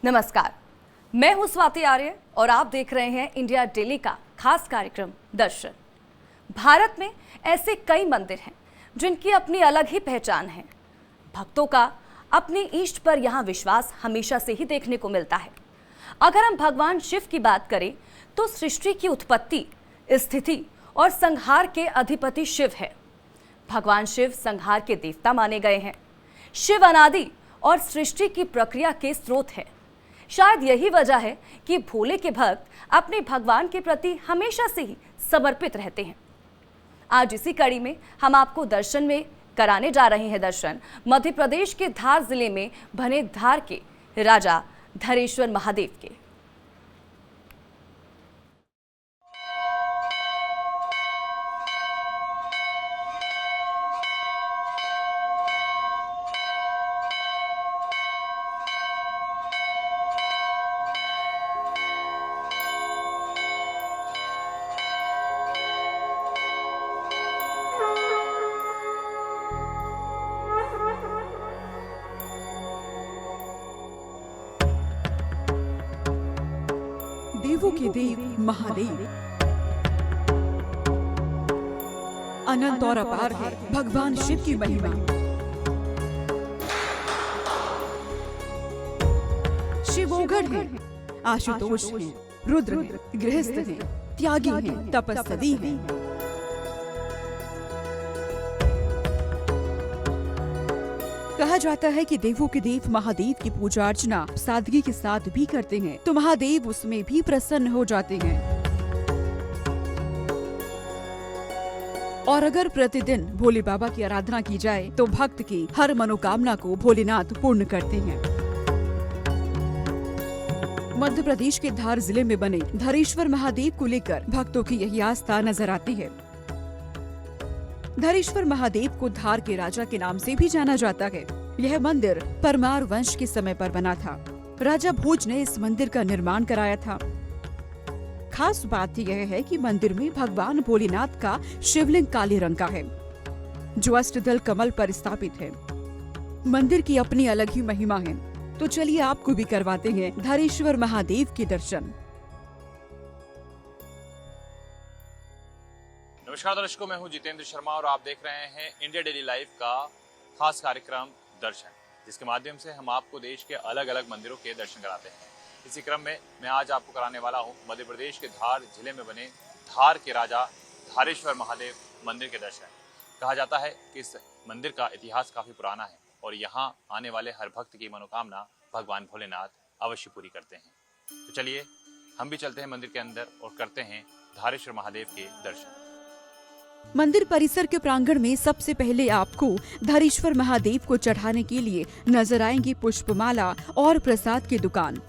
नमस्कार, मैं हूं स्वाति आर्य और आप देख रहे हैं इंडिया डेली का खास कार्यक्रम दर्शन। भारत में ऐसे कई मंदिर हैं जिनकी अपनी अलग ही पहचान है। भक्तों का अपने इष्ट पर यहाँ विश्वास हमेशा से ही देखने को मिलता है। अगर हम भगवान शिव की बात करें तो सृष्टि की उत्पत्ति, स्थिति और संहार के अधिपति शिव है। भगवान शिव संहार के देवता माने गए हैं। शिव अनादि और सृष्टि की प्रक्रिया के स्रोत है। शायद यही वजह है कि भोले के भक्त अपने भगवान के प्रति हमेशा से ही समर्पित रहते हैं। आज इसी कड़ी में हम आपको दर्शन में कराने जा रहे हैं दर्शन मध्य प्रदेश के धार जिले में बने धार के राजा धरेश्वर महादेव के। देवों के देव महादेव अनंत और अपार है भगवान शिव की महिमा। शिवोगढ़ है, आशुतोष है, रुद्र है, गृहस्थ है, त्यागी है, तपस्वी है। कहा जाता है कि देवों के देव महादेव की पूजा अर्चना सादगी के साथ भी करते हैं तो महादेव उसमें भी प्रसन्न हो जाते हैं। और अगर प्रतिदिन भोले बाबा की आराधना की जाए तो भक्त की हर मनोकामना को भोलेनाथ पूर्ण करते हैं। मध्य प्रदेश के धार जिले में बने धरेश्वर महादेव को लेकर भक्तों की यही आस्था नजर आती है। धरेश्वर महादेव को धार के राजा के नाम से भी जाना जाता है। यह मंदिर परमार वंश के समय पर बना था। राजा भोज ने इस मंदिर का निर्माण कराया था। खास बात यह है कि मंदिर में भगवान भोलेनाथ का शिवलिंग काले रंग का है जो अष्टदल कमल पर स्थापित है। मंदिर की अपनी अलग ही महिमा है। तो चलिए आपको भी करवाते हैं धरेश्वर महादेव के दर्शन। नमस्कार दर्शकों, मैं हूं जितेंद्र शर्मा और आप देख रहे हैं इंडिया डेली लाइव का खास कार्यक्रम दर्शन, जिसके माध्यम से हम आपको देश के अलग अलग मंदिरों के दर्शन कराते हैं। इसी क्रम में मैं आज आपको कराने वाला हूं मध्य प्रदेश के धार जिले में बने धार के राजा धारेश्वर महादेव मंदिर के दर्शन। कहा जाता है कि इस मंदिर का इतिहास काफी पुराना है और यहाँ आने वाले हर भक्त की मनोकामना भगवान भोलेनाथ अवश्य पूरी करते हैं। तो चलिए हम भी चलते हैं मंदिर के अंदर और करते हैं धारेश्वर महादेव के दर्शन। मंदिर परिसर के प्रांगण में सबसे पहले आपको धरेश्वर महादेव को चढ़ाने के लिए नजर आएंगी पुष्पमाला और प्रसाद की दुकान।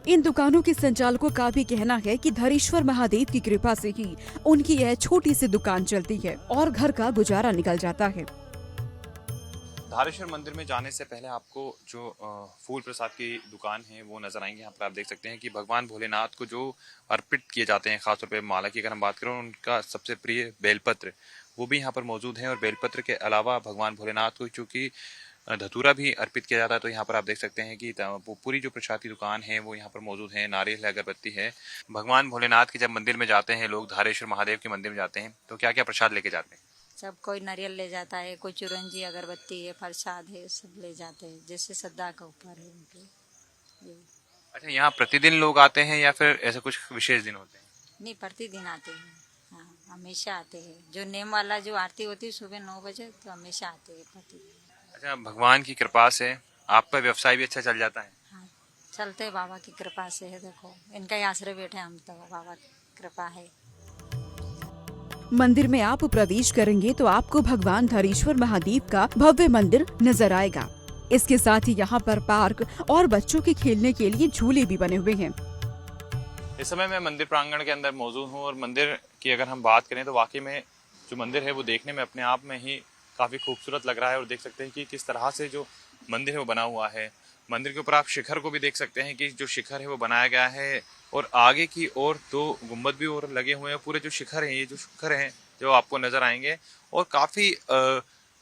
इन दुकानों के संचालकों का भी कहना है कि धरेश्वर महादेव की कृपा से ही उनकी यह छोटी सी दुकान चलती है और घर का गुजारा निकल जाता है। धारेश्वर मंदिर में जाने से पहले आपको जो फूल प्रसाद की दुकान है वो नजर आएंगे। यहाँ पर आप देख सकते हैं कि भगवान भोलेनाथ को जो अर्पित किए जाते हैं, खासतौर पे माला की अगर हम बात करें, उनका सबसे प्रिय बेलपत्र वो भी यहाँ पर मौजूद है। और बेलपत्र के अलावा भगवान भोलेनाथ को चूँकि धतूरा भी अर्पित किया जाता है, तो यहाँ पर आप देख सकते हैं कि पूरी जो प्रसाद की दुकान है वो यहाँ पर मौजूद है। नारियल है, अगरबत्ती है। भगवान भोलेनाथ के जब मंदिर में जाते हैं लोग, धारेश्वर महादेव के मंदिर में जाते हैं, तो क्या क्या प्रसाद लेके जाते हैं? सब कोई नारियल ले जाता है, कोई चुरंजी, अगरबत्ती है, प्रसाद है, सब ले जाते हैं जैसे श्रद्धा के ऊपर है उनके। अच्छा, यहाँ प्रतिदिन लोग आते हैं या फिर ऐसे कुछ विशेष दिन होते हैं? नहीं, प्रतिदिन आते हैं। हाँ, हमेशा आते हैं। जो नेम वाला जो आरती होती है सुबह 9 बजे, तो हमेशा आते हैं प्रतिदिन। अच्छा, भगवान की कृपा से आपका व्यवसाय भी अच्छा चल जाता है? हाँ, चलते बाबा की कृपा से है। देखो इनका ही आश्रय बैठे हम, तो बाबा की कृपा है। मंदिर में आप प्रवेश करेंगे तो आपको भगवान धरेश्वर महादेव का भव्य मंदिर नजर आएगा। इसके साथ ही यहाँ पर पार्क और बच्चों के खेलने के लिए झूले भी बने हुए हैं। इस समय मैं मंदिर प्रांगण के अंदर मौजूद हूँ और मंदिर की अगर हम बात करें तो वाकई में जो मंदिर है वो देखने में अपने आप में ही काफी खूबसूरत लग रहा है। और देख सकते हैं कि किस तरह से जो मंदिर है वो बना हुआ है। मंदिर के ऊपर आप शिखर को भी देख सकते हैं कि जो शिखर है वो बनाया गया है और आगे की ओर 2 गुंबद भी और लगे हुए हैं। पूरे जो शिखर हैं, ये जो शिखर हैं जो आपको नजर आएंगे और काफी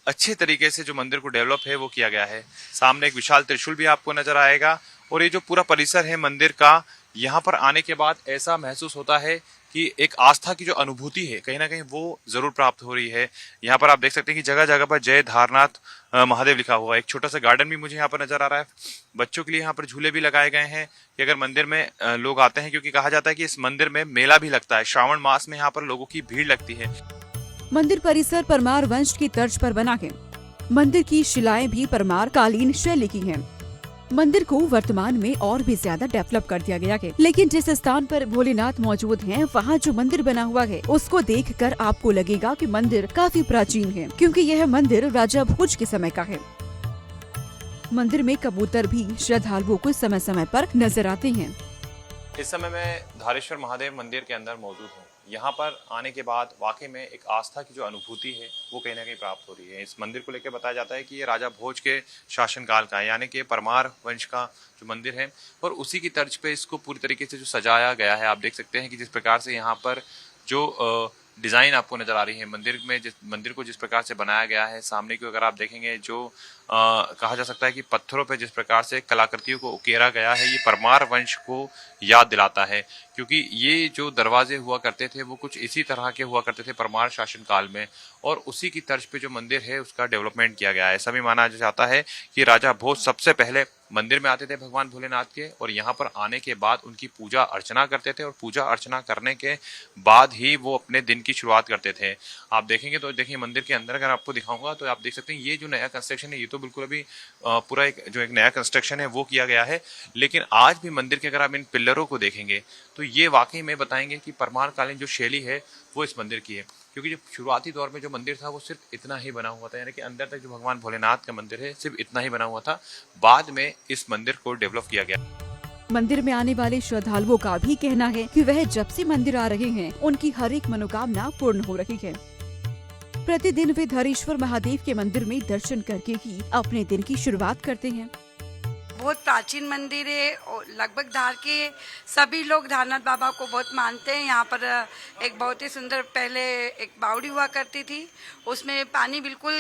अच्छे तरीके से जो मंदिर को डेवलप है वो किया गया है। सामने एक विशाल त्रिशूल भी आपको नजर आएगा और ये जो पूरा परिसर है मंदिर का, यहाँ पर आने के बाद ऐसा महसूस होता है कि एक आस्था की जो अनुभूति है कहीं ना कहीं वो जरूर प्राप्त हो रही है। यहाँ पर आप देख सकते हैं कि जगह जगह पर जय धारनाथ महादेव लिखा हुआ है। एक छोटा सा गार्डन भी मुझे यहाँ पर नजर आ रहा है। बच्चों के लिए यहाँ पर झूले भी लगाए गए हैं कि अगर मंदिर में लोग आते हैं, क्योंकि कहा जाता है कि इस मंदिर में मेला भी लगता है। श्रावण मास में यहाँ पर लोगों की भीड़ लगती है। मंदिर परिसर परमार वंश की तर्ज पर बना है। मंदिर की शिलाएं भी परमार कालीन शैली की हैं। मंदिर को वर्तमान में और भी ज्यादा डेवलप कर दिया गया है, लेकिन जिस स्थान पर भोलेनाथ मौजूद हैं, वहाँ जो मंदिर बना हुआ है उसको देखकर आपको लगेगा कि मंदिर काफी प्राचीन है, क्योंकि यह मंदिर राजा भोज के समय का है। मंदिर में कबूतर भी श्रद्धालुओं को समय समय पर नजर आते हैं। इस समय मैं धारेश्वर महादेव मंदिर के अंदर मौजूद हूँ। यहाँ पर आने के बाद वाकई में एक आस्था की जो अनुभूति है वो कहीं ना कहीं प्राप्त हो रही है। इस मंदिर को लेकर बताया जाता है कि ये राजा भोज के शासनकाल का है, यानी कि परमार वंश का जो मंदिर है, और उसी की तर्ज पे इसको पूरी तरीके से जो सजाया गया है। आप देख सकते हैं कि जिस प्रकार से यहाँ पर जो डिज़ाइन आपको नज़र आ रही है मंदिर में, जिस मंदिर को जिस प्रकार से बनाया गया है, सामने को अगर आप देखेंगे जो कहा जा सकता है कि पत्थरों पे जिस प्रकार से कलाकृतियों को उकेरा गया है, ये परमार वंश को याद दिलाता है। क्योंकि ये जो दरवाजे हुआ करते थे वो कुछ इसी तरह के हुआ करते थे परमार शासन काल में, और उसी की तर्ज पे जो मंदिर है उसका डेवलपमेंट किया गया है। ऐसा भी माना जाता है कि राजा भोज सबसे पहले मंदिर में आते थे भगवान भोलेनाथ के, और यहाँ पर आने के बाद उनकी पूजा अर्चना करते थे, और पूजा अर्चना करने के बाद ही वो अपने दिन की शुरुआत करते थे। आप देखेंगे तो देखिए मंदिर के अंदर अगर आपको दिखाऊंगा तो आप देख सकते हैं ये जो नया कंस्ट्रक्शन है ये तो बिल्कुल अभी पूरा एक नया कंस्ट्रक्शन है वो किया गया है। लेकिन आज भी मंदिर के अगर आप इन पिल्लरों को देखेंगे तो ये वाकई में बताएंगे कि परमार कालीन जो शैली है वो इस मंदिर की है। क्योंकि जो शुरुआती दौर में जो मंदिर था वो सिर्फ इतना ही बना हुआ था, यानी कि अंदर तक जो भगवान भोलेनाथ का मंदिर है सिर्फ इतना ही बना हुआ था। बाद में इस मंदिर को डेवलप किया गया। मंदिर में आने वाले श्रद्धालुओं का भी कहना है कि वह जब से मंदिर आ रहे हैं उनकी हर एक मनोकामना पूर्ण हो रही है। प्रतिदिन वे धरेश्वर महादेव के मंदिर में दर्शन करके ही अपने दिन की शुरुआत करते हैं। बहुत प्राचीन मंदिर है और लगभग धार के सभी लोग धारनाथ बाबा को बहुत मानते हैं। यहाँ पर एक बहुत ही सुंदर पहले एक बावड़ी हुआ करती थी, उसमें पानी बिल्कुल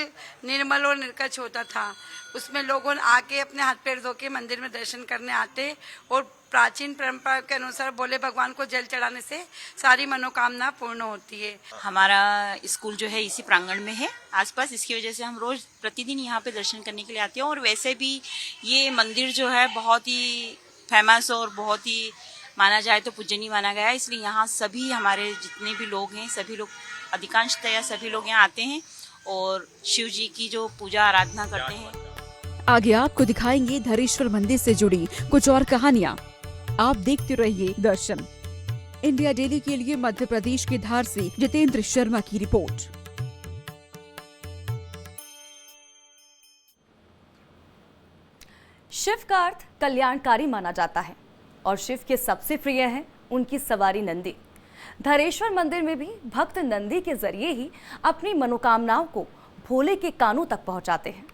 निर्मल और निर्कच होता था। उसमें लोगों आके अपने हाथ पैर धो के मंदिर में दर्शन करने आते, और प्राचीन परंपरा के अनुसार भोले भगवान को जल चढ़ाने से सारी मनोकामना पूर्ण होती है। हमारा स्कूल जो है इसी प्रांगण में है आसपास, इसकी वजह से हम रोज प्रतिदिन यहाँ पे दर्शन करने के लिए आते हैं। और वैसे भी ये मंदिर जो है बहुत ही फेमस और बहुत ही माना जाए तो पूजनीय माना गया है, इसलिए यहाँ सभी हमारे जितने भी लोग हैं सभी लोग अधिकांशतया सभी लोग यहाँ आते हैं और शिव जी की जो पूजा आराधना करते हैं। आगे आपको दिखाएंगे धरेश्वर मंदिर से जुड़ी कुछ और कहानियाँ। आप देखते रहिए दर्शन। इंडिया डेली के लिए मध्य प्रदेश के धार से जितेंद्र शर्मा की रिपोर्ट। शिव का अर्थ कल्याणकारी माना जाता है और शिव के सबसे प्रिय है उनकी सवारी नंदी। धरेश्वर मंदिर में भी भक्त नंदी के जरिए ही अपनी मनोकामनाओं को भोले के कानों तक पहुंचाते हैं।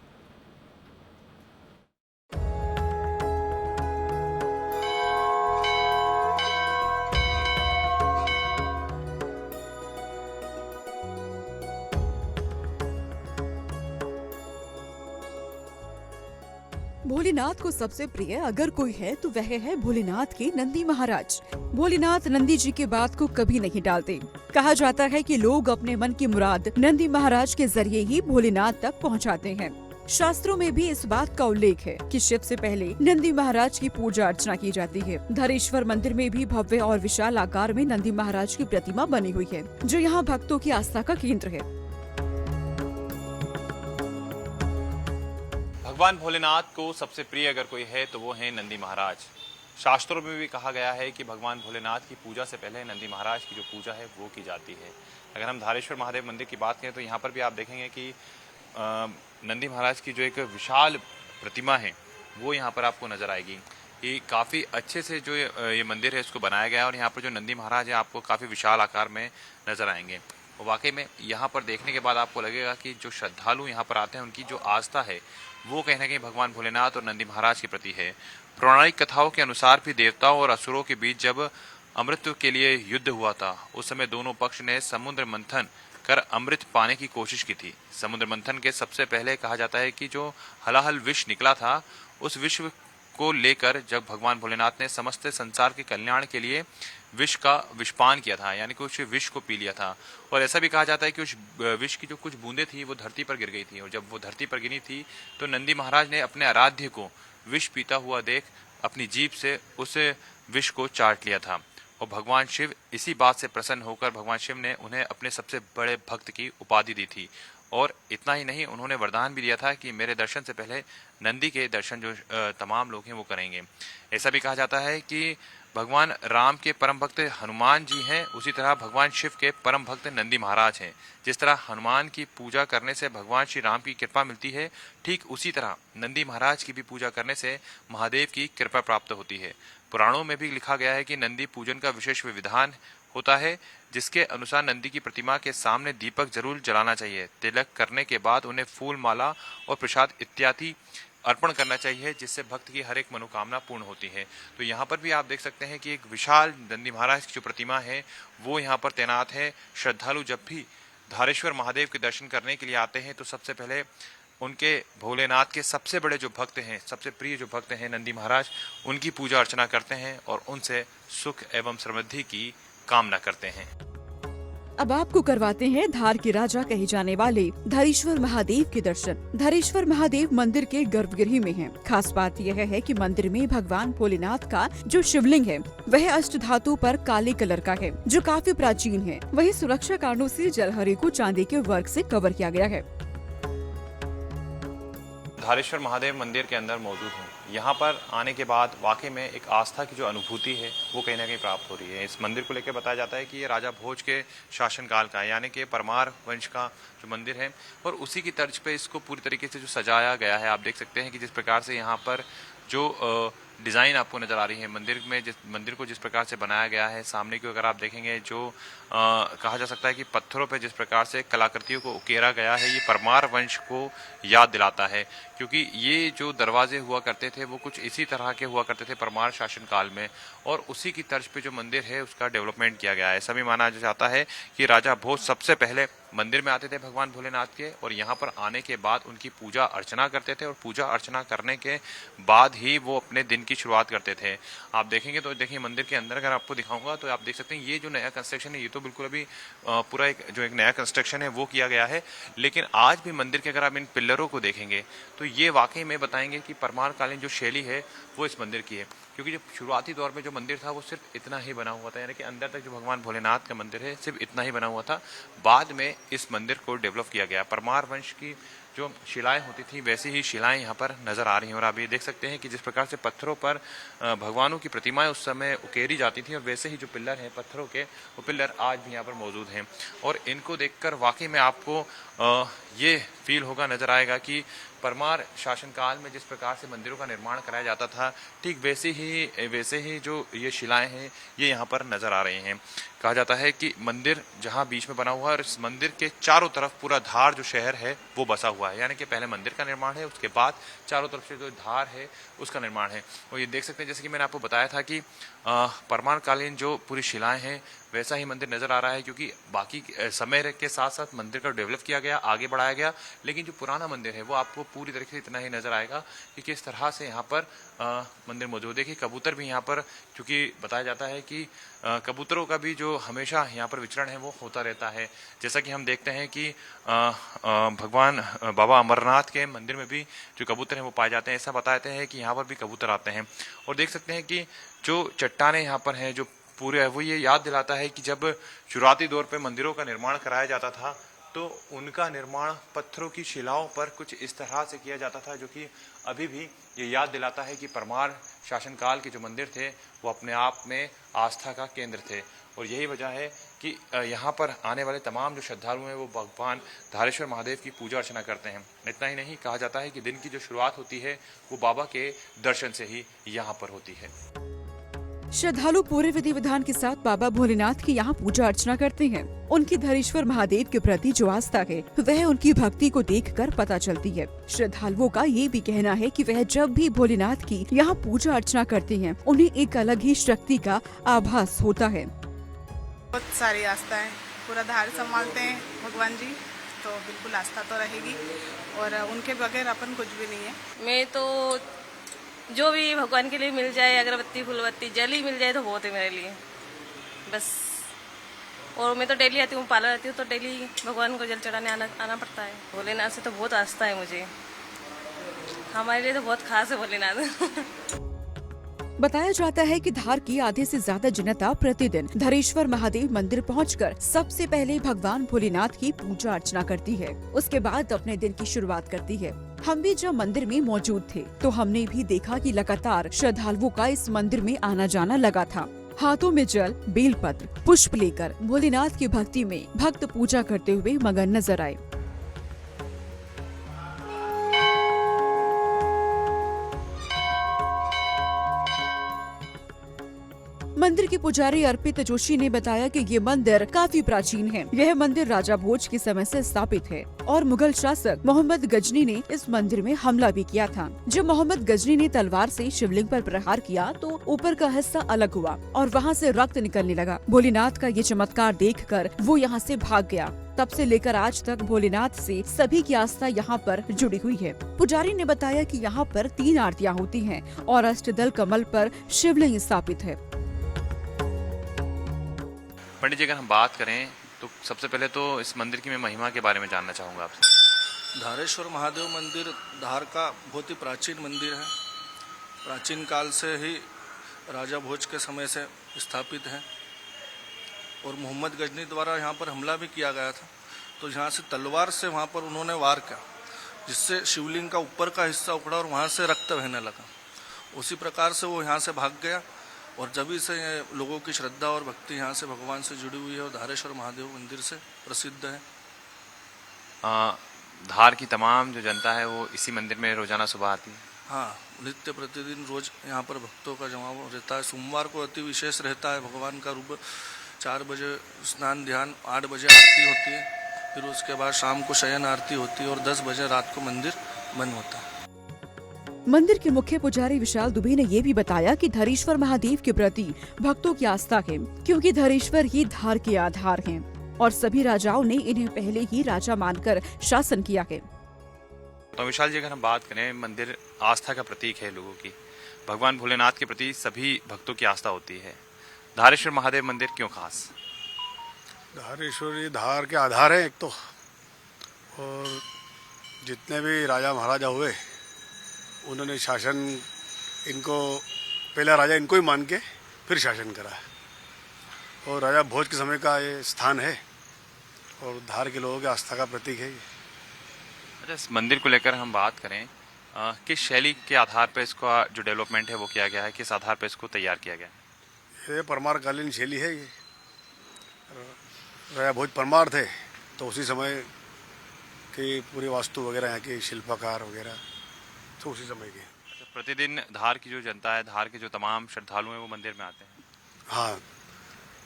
भोलेनाथ को सबसे प्रिय अगर कोई है तो वह है भोलेनाथ के नंदी महाराज। भोलेनाथ नंदी जी के बात को कभी नहीं टालते। कहा जाता है कि लोग अपने मन की मुराद नंदी महाराज के जरिए ही भोलेनाथ तक पहुंचाते हैं। शास्त्रों में भी इस बात का उल्लेख है कि शिव से पहले नंदी महाराज की पूजा अर्चना की जाती है। धरेश्वर मंदिर में भी भव्य और विशाल आकार में नंदी महाराज की प्रतिमा बनी हुई है, जो यहाँ भक्तों की आस्था का केंद्र है। भगवान भोलेनाथ को सबसे प्रिय अगर कोई है तो वो है नंदी महाराज। शास्त्रों में भी कहा गया है कि भगवान भोलेनाथ की पूजा से पहले नंदी महाराज की जो पूजा है वो की जाती है। अगर हम धारेश्वर महादेव मंदिर की बात करें तो यहाँ पर भी आप देखेंगे कि नंदी महाराज की जो एक विशाल प्रतिमा है वो यहाँ पर आपको नज़र आएगी। ये काफ़ी अच्छे से जो ये मंदिर है इसको बनाया गया है, और यहाँ पर जो नंदी महाराज है आपको काफ़ी विशाल आकार में नज़र आएंगे। और वाकई में यहाँ पर देखने के बाद आपको लगेगा कि जो श्रद्धालु यहाँ पर आते हैं उनकी जो आस्था है वो कहीं ना कहीं भगवान भोलेनाथ और नंदी महाराज के प्रति है। पौराणिक कथाओं के अनुसार भी देवताओं और असुरों के बीच जब अमृत के लिए युद्ध हुआ था, उस समय दोनों पक्ष ने समुद्र मंथन कर अमृत पाने की कोशिश की थी। समुद्र मंथन के सबसे पहले कहा जाता है कि जो हलाहल विष निकला था उस विष को लेकर जब भगवान भोलेनाथ ने समस्त संसार के कल्याण के लिए विष का विषपान किया था, यानी कि उस विष को पी लिया था। और ऐसा भी कहा जाता है कि उस विष की जो कुछ बूंदें थी वो धरती पर गिर गई थी, और जब वो धरती पर गिरी थी तो नंदी महाराज ने अपने आराध्य को विष पीता हुआ देख अपनी जीभ से उस विष को चाट लिया था। और भगवान शिव इसी बात से प्रसन्न होकर भगवान शिव ने उन्हें अपने सबसे बड़े भक्त की उपाधि दी थी। और इतना ही नहीं, उन्होंने वरदान भी दिया था कि मेरे दर्शन से पहले नंदी के दर्शन जो तमाम लोग हैं वो करेंगे। ऐसा भी कहा जाता है कि भगवान राम के परम भक्त हनुमान जी हैं, उसी तरह भगवान शिव के परम भक्त नंदी महाराज हैं। जिस तरह हनुमान की पूजा करने से भगवान श्री राम की कृपा मिलती है, ठीक उसी तरह नंदी महाराज की भी पूजा करने से महादेव की कृपा प्राप्त होती है। पुराणों में भी लिखा गया है कि नंदी पूजन का विशेष विधान होता है, जिसके अनुसार नंदी की प्रतिमा के सामने दीपक जरूर जलाना चाहिए। तिलक करने के बाद उन्हें फूल, माला और प्रसाद इत्यादि अर्पण करना चाहिए, जिससे भक्त की हर एक मनोकामना पूर्ण होती है। तो यहाँ पर भी आप देख सकते हैं कि एक विशाल नंदी महाराज की जो प्रतिमा है वो यहाँ पर तैनात है। श्रद्धालु जब भी धारेश्वर महादेव के दर्शन करने के लिए आते हैं तो सबसे पहले उनके भोलेनाथ के सबसे बड़े जो भक्त हैं, सबसे प्रिय जो भक्त हैं नंदी महाराज, उनकी पूजा अर्चना करते हैं और उनसे सुख एवं समृद्धि की कामना करते हैं। अब आपको करवाते हैं धार के राजा कहे जाने वाले धारेश्वर महादेव के दर्शन। धारेश्वर महादेव मंदिर के गर्भगृह में हैं। खास बात यह है कि मंदिर में भगवान भोलेनाथ का जो शिवलिंग है वह अष्टधातु पर काले कलर का है, जो काफी प्राचीन है। वही सुरक्षा कारणों से जलहरे को चांदी के वर्क से कवर किया गया है। धारेश्वर महादेव मंदिर के अंदर मौजूद हूँ। यहाँ पर आने के बाद वाकई में एक आस्था की जो अनुभूति है वो कहीं ना कहीं प्राप्त हो रही है। इस मंदिर को लेकर बताया जाता है कि ये राजा भोज के शासनकाल का है, यानी कि परमार वंश का जो मंदिर है, और उसी की तर्ज पे इसको पूरी तरीके से जो सजाया गया है। आप देख सकते हैं कि जिस प्रकार से यहाँ पर जो डिज़ाइन आपको नज़र आ रही है मंदिर को जिस प्रकार से बनाया गया है। सामने की अगर आप देखेंगे जो कहा जा सकता है कि पत्थरों पे जिस प्रकार से कलाकृतियों को उकेरा गया है, ये परमार वंश को याद दिलाता है, क्योंकि ये जो दरवाजे हुआ करते थे वो कुछ इसी तरह के हुआ करते थे परमार शासनकाल में, और उसी की तर्ज पे जो मंदिर है उसका डेवलपमेंट किया गया है। ऐसा भी माना जाता है कि राजा भोज सबसे पहले मंदिर में आते थे भगवान भोलेनाथ के, और यहाँ पर आने के बाद उनकी पूजा अर्चना करते थे, और पूजा अर्चना करने के बाद ही वो अपने दिन की शुरुआत करते थे। आप देखेंगे तो देखिए मंदिर के अंदर अगर आपको दिखाऊंगा तो आप देख सकते हैं ये जो नया कंस्ट्रक्शन है ये तो बिल्कुल अभी पूरा एक नया कंस्ट्रक्शन है वो किया गया है। लेकिन आज भी मंदिर के अगर आप इन पिल्लरों को देखेंगे तो ये वाकई में बताएंगे कि परमार कालीन जो शैली है वो इस मंदिर की है, क्योंकि जब शुरुआती दौर में जो मंदिर था वो सिर्फ इतना ही बना हुआ था, यानी कि अंदर तक जो भगवान भोलेनाथ का मंदिर है सिर्फ इतना ही बना हुआ था। बाद में इस मंदिर को डेवलप किया गया। परमार वंश की जो शिलाएं होती थी वैसी ही शिलाएं यहाँ पर नजर आ रही हैं, और आप ये देख सकते हैं कि जिस प्रकार से पत्थरों पर भगवानों की प्रतिमाएं उस समय उकेरी जाती थी, और वैसे ही जो पिल्लर हैं पत्थरों के वो पिल्लर आज भी यहाँ पर मौजूद हैं। और इनको देखकर वाकई में आपको ये फील होगा, नजर आएगा कि परमार शासनकाल में जिस प्रकार से मंदिरों का निर्माण कराया जाता था ठीक वैसे ही जो ये शिलाएं हैं ये यहाँ पर नजर आ रही हैं। कहा जाता है कि मंदिर जहाँ बीच में बना हुआ है और इस मंदिर के चारों तरफ पूरा धार जो शहर है वो बसा हुआ है, यानी कि पहले मंदिर का निर्माण है, उसके बाद चारों तरफ से जो धार है उसका निर्माण है। और ये देख सकते हैं जैसे कि मैंने आपको बताया था कि परमार कालीन जो पूरी शिलाएं हैं वैसा ही मंदिर नजर आ रहा है, क्योंकि बाकी समय के साथ साथ मंदिर का डेवलप किया गया, आगे बढ़ाया गया, लेकिन जो पुराना मंदिर है वो आपको पूरी तरीके से इतना ही नजर आएगा कि किस तरह से यहाँ पर मंदिर मौजूद है। कि कबूतर भी यहाँ पर, क्योंकि बताया जाता है कि कबूतरों का भी जो हमेशा यहाँ पर विचरण है वो होता रहता है। जैसा कि हम देखते हैं कि भगवान बाबा अमरनाथ के मंदिर में भी जो कबूतर हैं वो पाए जाते हैं। ऐसा बताते हैं कि यहाँ पर भी कबूतर आते हैं। और देख सकते हैं कि जो चट्टानें यहाँ पर हैं जो पूरे है वो ये याद दिलाता है कि जब शुरुआती दौर पे मंदिरों का निर्माण कराया जाता था तो उनका निर्माण पत्थरों की शिलाओं पर कुछ इस तरह से किया जाता था, जो कि अभी भी ये याद दिलाता है कि परमार शासनकाल के जो मंदिर थे वो अपने आप में आस्था का केंद्र थे। और यही वजह है कि यहाँ पर आने वाले तमाम जो श्रद्धालु हैं वो भगवान धारेश्वर महादेव की पूजा अर्चना करते हैं। इतना ही नहीं, कहा जाता है कि दिन की जो शुरुआत होती है वो बाबा के दर्शन से ही यहाँ पर होती है। श्रद्धालु पूरे विधि विधान के साथ बाबा भोलेनाथ की यहाँ पूजा अर्चना करते हैं। उनकी धारेश्वर महादेव के प्रति जो आस्था है वह उनकी भक्ति को देखकर पता चलती है। श्रद्धालुओं का ये भी कहना है कि वह जब भी भोलेनाथ की यहाँ पूजा अर्चना करते हैं उन्हें एक अलग ही शक्ति का आभास होता है। बहुत सारी आस्था है, पूरा धार संभालते हैं भगवान जी, तो बिल्कुल आस्था तो रहेगी और उनके बगैर अपन कुछ भी नहीं है। मैं तो जो भी भगवान के लिए मिल जाए, अगरबत्ती फुलबत्ती जल ही मिल जाए तो बहुत है मेरे लिए बस। और मैं तो डेली आती हूँ, पार्लर आती हूँ तो डेली भगवान को जल चढ़ाने आना पड़ता है। भोलेनाथ से तो बहुत आस्था है मुझे, हमारे लिए तो बहुत खास है भोलेनाथ। बताया जाता है कि धार की आधे से ज्यादा जनता प्रतिदिन धरेश्वर महादेव मंदिर पहुंचकर सबसे पहले भगवान भोलेनाथ की पूजा अर्चना करती है। उसके बाद अपने दिन की शुरुआत करती है। हम भी जब मंदिर में मौजूद थे तो हमने भी देखा कि लगातार श्रद्धालुओं का इस मंदिर में आना जाना लगा था। हाथों में जल, बेलपत्र, पुष्प लेकर भोलेनाथ की भक्ति में भक्त पूजा करते हुए मगन नजर आए। मंदिर के पुजारी अर्पित जोशी ने बताया कि ये मंदिर काफी प्राचीन है। यह मंदिर राजा भोज के समय से स्थापित है और मुगल शासक मोहम्मद गजनी ने इस मंदिर में हमला भी किया था। जब मोहम्मद गजनी ने तलवार से शिवलिंग पर प्रहार किया तो ऊपर का हिस्सा अलग हुआ और वहाँ से रक्त निकलने लगा। भोलेनाथ का ये चमत्कार देखकर वो यहाँ से भाग गया। तब से लेकर आज तक भोलेनाथ से सभी की आस्था यहाँ पर जुड़ी हुई है। पुजारी ने बताया कि यहाँ पर 3 आरतियाँ होती हैं और अष्टदल कमल पर शिवलिंग स्थापित है। पंडित जी, अगर हम बात करें तो सबसे पहले तो इस मंदिर की मैं महिमा के बारे में जानना चाहूँगा आपसे। धारेश्वर महादेव मंदिर धार का बहुत ही प्राचीन मंदिर है। प्राचीन काल से ही राजा भोज के समय से स्थापित है और मोहम्मद गजनी द्वारा यहाँ पर हमला भी किया गया था। तो यहाँ से तलवार से वहाँ पर उन्होंने वार किया, जिससे शिवलिंग का ऊपर का हिस्सा उखड़ा और वहाँ से रक्त बहने लगा। उसी प्रकार से वो यहाँ से भाग गया और जभी से लोगों की श्रद्धा और भक्ति यहाँ से भगवान से जुड़ी हुई है और धारेश्वर महादेव मंदिर से प्रसिद्ध है। धार की तमाम जो जनता है वो इसी मंदिर में रोजाना सुबह आती है। हाँ, नित्य प्रतिदिन रोज यहाँ पर भक्तों का जमाव रहता है। सोमवार को अति विशेष रहता है। भगवान का रूप 4 बजे स्नान ध्यान, 8 बजे आरती होती है, फिर उसके बाद शाम को शयन आरती होती है और 10 बजे रात को मंदिर बंद होता है। मंदिर के मुख्य पुजारी विशाल दुबे ने ये भी बताया कि धरेश्वर महादेव के प्रति भक्तों की आस्था है, क्योंकि धरेश्वर ही धार के आधार हैं और सभी राजाओं ने इन्हें पहले ही राजा मानकर शासन किया है। तो विशाल जी, अगर हम बात करें, मंदिर आस्था का प्रतीक है लोगों की। भगवान भोलेनाथ के प्रति सभी भक्तों की आस्था होती है। धारेश्वर महादेव मंदिर क्यों खास? धारेश्वर ये धार के आधार है एक तो, और जितने भी राजा महाराजा हुए उन्होंने शासन इनको, पहला राजा इनको ही मान के फिर शासन करा है और राजा भोज के समय का ये स्थान है और धार के लोगों की आस्था का प्रतीक है ये। अच्छा, इस मंदिर को लेकर हम बात करें, किस शैली के आधार पर इसका जो डेवलपमेंट है वो किया गया है, किस आधार पर इसको तैयार किया गया है? ये परमार कालीन शैली है। ये राजा भोज परमार थे तो उसी समय की पूरी वास्तु वगैरह यहाँ के शिल्पकार वगैरह तो उसी समय के। प्रतिदिन धार की जो जनता है, धार के जो तमाम श्रद्धालु हैं वो मंदिर में आते हैं। हाँ,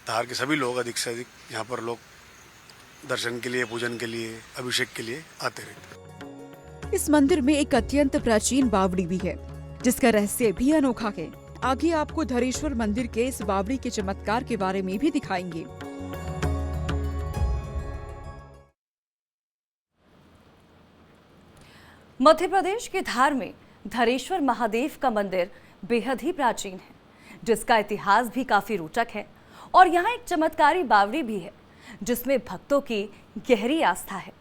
धार के सभी लोग अधिक से अधिक यहाँ पर लोग दर्शन के लिए, पूजन के लिए, अभिषेक के लिए आते रहते। इस मंदिर में एक अत्यंत प्राचीन बावड़ी भी है, जिसका रहस्य भी अनोखा है। आगे आपको धरेश्वर मंदिर के इस बावड़ी के चमत्कार के बारे में भी दिखाएंगे। मध्य प्रदेश के धार में धरेश्वर महादेव का मंदिर बेहद ही प्राचीन है, जिसका इतिहास भी काफी रोचक है और यहाँ एक चमत्कारी बावड़ी भी है जिसमें भक्तों की गहरी आस्था है।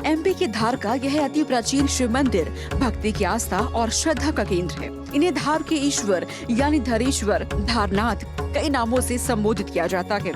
एमपी के धार का यह अति प्राचीन शिव मंदिर भक्ति की आस्था और श्रद्धा का केंद्र है। इन्हें धार के ईश्वर यानी धरेश्वर, धारनाथ कई नामों से संबोधित किया जाता है।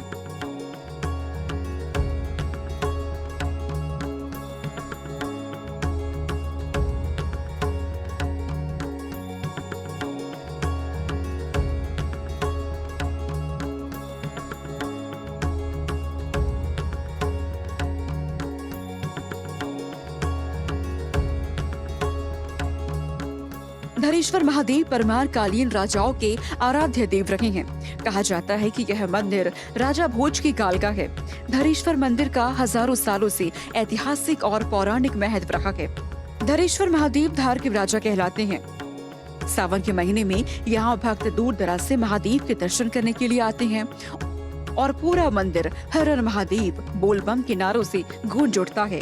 धरेश्वर महादेव परमार कालीन राजाओं के आराध्य देव रहे हैं। कहा जाता है कि यह मंदिर राजा भोज के काल का है। धरेश्वर मंदिर का हजारों सालों से ऐतिहासिक और पौराणिक महत्व रहा है। धरेश्वर महादेव धार के राजा कहलाते हैं। सावन के महीने में यहाँ भक्त दूर दराज से महादेव के दर्शन करने के लिए आते हैं और पूरा मंदिर हर हर महादेव बोलबम के नारों से गूंज उठता है।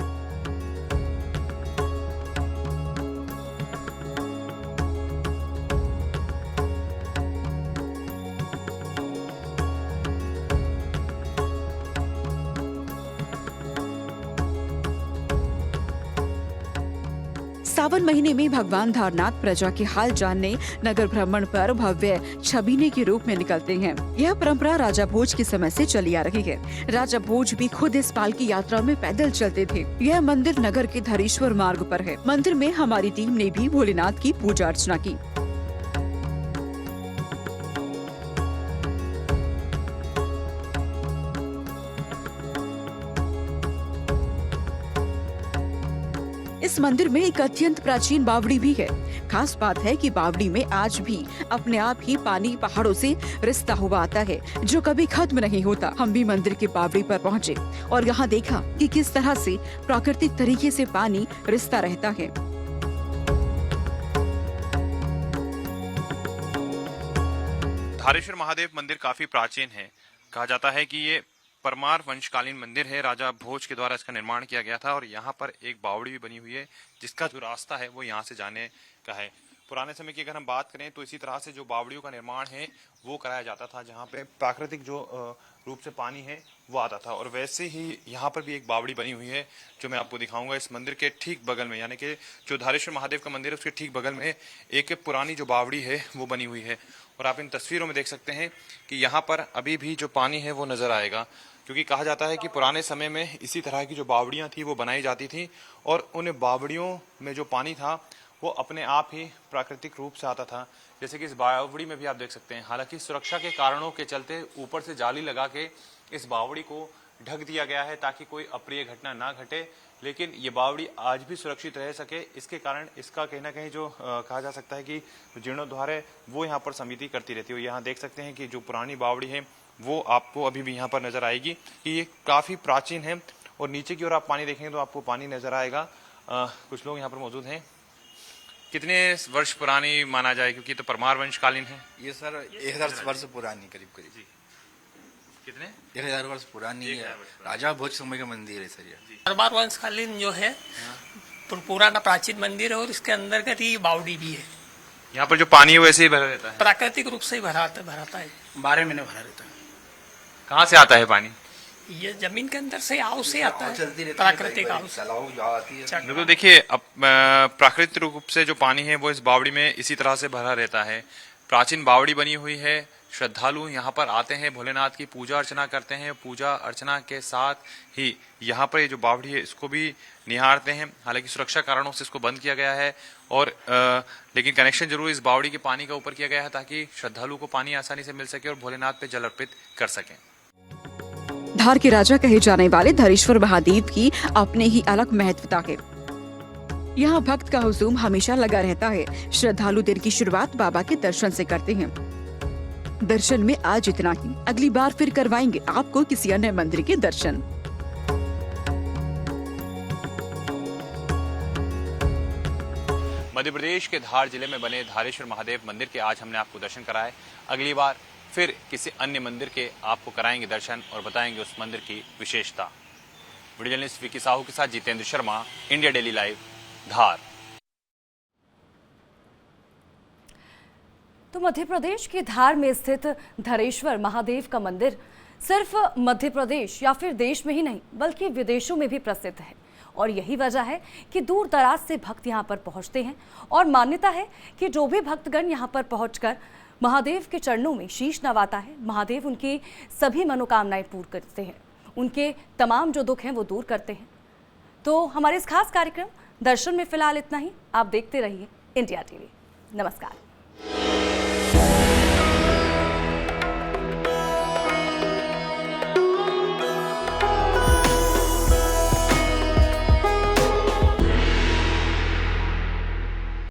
सावन महीने में भगवान धारनाथ प्रजा के हाल जानने नगर भ्रमण पर भव्य छबीने के रूप में निकलते हैं। यह परंपरा राजा भोज के समय से चली आ रही है। राजा भोज भी खुद इस पालकी यात्रा में पैदल चलते थे। यह मंदिर नगर के धरेश्वर मार्ग पर है। मंदिर में हमारी टीम ने भी भोलेनाथ की पूजा अर्चना की। इस मंदिर में एक अत्यंत प्राचीन बावड़ी भी है। खास बात है कि बावड़ी में आज भी अपने आप ही पानी पहाड़ों से रिसता हुआ आता है, जो कभी खत्म नहीं होता। हम भी मंदिर के बावड़ी पर पहुंचे और यहाँ देखा कि किस तरह से प्राकृतिक तरीके से पानी रिसता रहता है। धारेश्वर महादेव मंदिर काफी प्राचीन है। कहा जाता है कि ये परमार वंशकालीन मंदिर है। राजा भोज के द्वारा इसका निर्माण किया गया था और यहाँ पर एक बावड़ी भी बनी हुई है, जिसका जो रास्ता है वो यहाँ से जाने का है। पुराने समय की अगर हम बात करें तो इसी तरह से जो बावड़ियों का निर्माण है वो कराया जाता था, जहाँ पे प्राकृतिक जो रूप से पानी है वो आता था। और वैसे ही यहाँ पर भी एक बावड़ी बनी हुई है जो मैं आपको दिखाऊंगा। इस मंदिर के ठीक बगल में, यानी कि जो धारेश्वर महादेव का मंदिर है उसके ठीक बगल में एक पुरानी जो बावड़ी है वो बनी हुई है। और आप इन तस्वीरों में देख सकते हैं कि यहाँ पर अभी भी जो पानी है वो नजर आएगा, क्योंकि कहा जाता है कि पुराने समय में इसी तरह की जो बावड़ियाँ थी वो बनाई जाती थी और उन बावड़ियों में जो पानी था वो अपने आप ही प्राकृतिक रूप से आता था। जैसे कि इस बावड़ी में भी आप देख सकते हैं, हालांकि सुरक्षा के कारणों के चलते ऊपर से जाली लगा के इस बावड़ी को ढक दिया गया है ताकि कोई अप्रिय घटना ना घटे, लेकिन ये बावड़ी आज भी सुरक्षित रह सके। इसके कारण इसका कहीं ना कहीं जो कहा जा सकता है कि जीर्णोद्धार है वो यहाँ पर समिति करती रहती है। यहाँ देख सकते हैं कि जो पुरानी बावड़ी है वो आपको अभी भी यहाँ पर नजर आएगी कि ये काफी प्राचीन है। और नीचे की ओर आप पानी देखेंगे तो आपको पानी नजर आएगा। कुछ लोग यहाँ पर मौजूद हैं। कितने वर्ष पुरानी माना जाए, क्योंकि तो परमार वंशकालीन है? ये सर 1000 वर्ष पुरानी, करीब करीब कितने 1000 वर्ष पुरानी है। राजा भोज समय का मंदिर है सर। ये परमार वंशकालीन जो है पुराना प्राचीन मंदिर है और इसके अंदर ही बावड़ी भी है। यहाँ पर जो पानी है वैसे ही भरा रहता है, प्राकृतिक रूप से ही भराता है। 12 महीने भरा रहता है। कहाँ से आता है पानी? ये जमीन के अंदर से आव से आता है, प्राकृतिक आव से। बिल्कुल, देखिए अब प्राकृतिक रूप से जो पानी है वो इस बावड़ी में इसी तरह से भरा रहता है। प्राचीन बावड़ी बनी हुई है। श्रद्धालु यहाँ पर आते हैं, भोलेनाथ की पूजा अर्चना करते हैं। पूजा अर्चना के साथ ही यहाँ पर ये जो बावड़ी है इसको भी निहारते हैं। हालांकि सुरक्षा कारणों से इसको बंद किया गया है और लेकिन कनेक्शन जरूर इस बावड़ी के पानी का ऊपर किया गया है ताकि श्रद्धालु को पानी आसानी से मिल सके और भोलेनाथ पे जल अर्पित कर सकें। धार के राजा कहे जाने वाले धरेश्वर महादेव की अपने ही अलग महत्वता है। यहाँ भक्त का हुजूम हमेशा लगा रहता है। श्रद्धालु दिन की शुरुआत बाबा के दर्शन से करते हैं। दर्शन में आज इतना ही। अगली बार फिर करवाएंगे आपको किसी अन्य मंदिर के दर्शन। मध्य प्रदेश के धार जिले में बने धारेश्वर महादेव मंदिर के आज हमने आपको दर्शन कराए। अगली बार फिर किसी अन्य मंदिर के आपको कराएंगे दर्शन और बताएंगे उस मंदिर की विशेषता। वीडियो जर्नलिस्ट विकी साहू के साथ Jitendra Sharma, India Daily Live, Dhar. तो मध्य प्रदेश के धार में स्थित धरेश्वर महादेव का मंदिर सिर्फ मध्य प्रदेश या फिर देश में ही नहीं बल्कि विदेशों में भी प्रसिद्ध है। और यही वजह है कि दूर दराज से भक्त यहाँ पर पहुँचते हैं और मान्यता है कि जो भी भक्तगण यहाँ पर पहुँचकर महादेव के चरणों में शीश नवाता है, महादेव उनकी सभी मनोकामनाएं पूर्ण करते हैं, उनके तमाम जो दुख हैं वो दूर करते हैं। तो हमारे इस खास कार्यक्रम दर्शन में फिलहाल इतना ही। आप देखते रहिए इंडिया टीवी। नमस्कार।